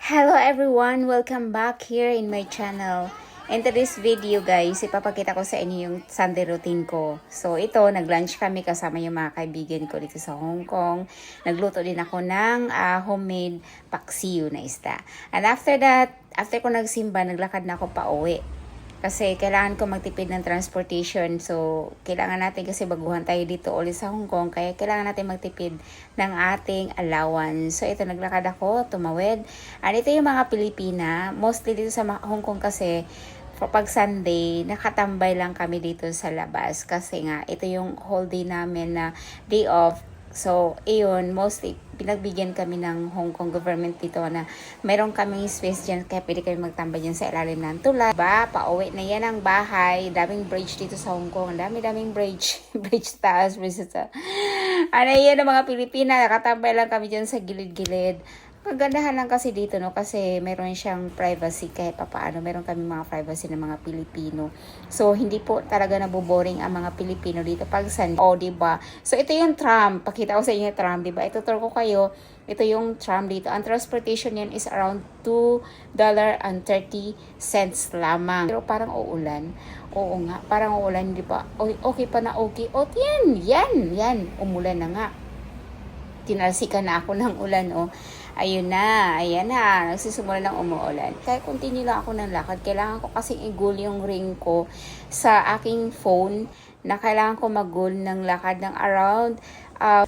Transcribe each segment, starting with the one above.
Hello everyone! Welcome back here in my channel. In today's video guys, ipapakita ko sa inyo yung Sunday routine ko. So ito, nag-lunch kami kasama yung mga kaibigan ko dito sa Hong Kong. Nagluto din ako ng homemade paksiw na isda. And after that, after ko nagsimba, naglakad na ako pa uwi. Kasi kailangan ko magtipid ng transportation. So, kailangan natin kasi baguhan tayo dito ulit sa Hong Kong. Kaya kailangan natin magtipid ng ating allowance. So, ito naglakad ako, tumawid. At ito yung mga Pilipina. Mostly dito sa Hong Kong kasi pag Sunday, nakatambay lang kami dito sa labas. Kasi nga, ito yung whole day namin na day off. So, iyon, mostly, pinagbigyan kami ng Hong Kong government dito na mayroon kaming space dyan, kaya pwede kami magtambay dyan sa ilalim ng tulay. Diba? Pauwi na yan ang bahay. Daming bridge dito sa Hong Kong. Daming bridge. Bridge taas, bridge sa... Ano yan ang mga Pilipina, nakatambay lang kami dyan sa gilid-gilid. Kagandahan lang kasi dito, no, kasi meron siyang privacy kahit papaano. Meron kami mga privacy ng mga Pilipino. So, hindi po talaga naboboring ang mga Pilipino dito pag Sunday. O, diba? So, ito yung tram. Pakita ko sa inyo yung tram, diba? Ito tour ko kayo. Ito yung tram dito. Ang transportation yan is around $2.30 lamang. Pero parang uulan. Oo nga, parang uulan, diba? Okay pa na okay. O, yan. Umulan na nga. Tinalsikan na ako ng ulan, oh. Ayan na, nagsisimula ng umuulan. Kaya continue lang ako ng lakad. Kailangan ko kasing i-goal yung ring ko sa aking phone na kailangan ko mag-goal ng lakad ng around.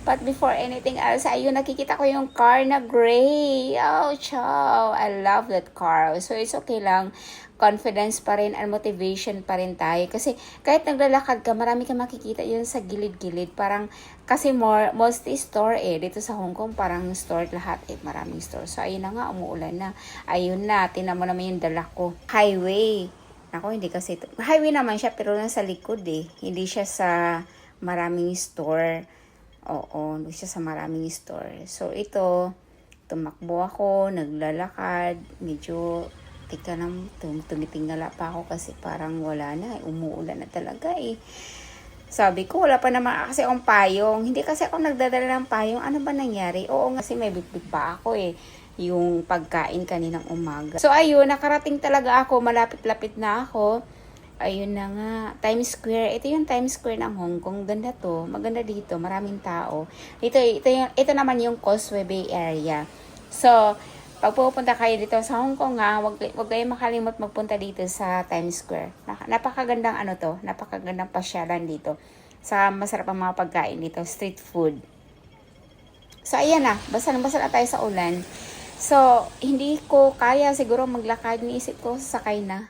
But before anything else, ayun, nakikita ko yung car na gray. Oh, chow. I love that car. So, it's okay lang. Confidence pa rin and motivation pa rin tayo. Kasi kahit naglalakad ka, marami ka makikita yun sa gilid-gilid. Parang, kasi mostly store dito sa Hong Kong, parang store lahat maraming store. So, ayun na nga, umuulan na. Ayun na, tinan mo naman yung dala ko. Highway. Ako, hindi kasi ito. Highway naman siya, pero nasa likod Hindi siya sa maraming store. Oo, hindi siya sa maraming store. So, ito, tumakbo ako, naglalakad, medyo tumitingala pa ako kasi parang wala na, umuulan na talaga Sabi ko, wala pa naman kasi akong payong. Hindi kasi ako nagdadala ng payong. Ano ba nangyari? Oo, kasi may bitbit pa ako yung pagkain kaninang umaga. So, ayun, nakarating talaga ako, malapit-lapit na ako. Ayun na nga, Times Square. Ito yung Times Square ng Hong Kong. Ganda to. Maganda dito. Maraming tao. Ito naman yung Causeway Bay area. So, pag pupunta kayo dito sa Hong Kong wag kayong makalimot magpunta dito sa Times Square. Napakagandang napakagandang pasyalan dito. Sa masarap ang mga pagkain dito, street food. So, ayan na. Basa na tayo sa ulan. So, hindi ko kaya siguro maglakad. Niisip ko, sasakay na.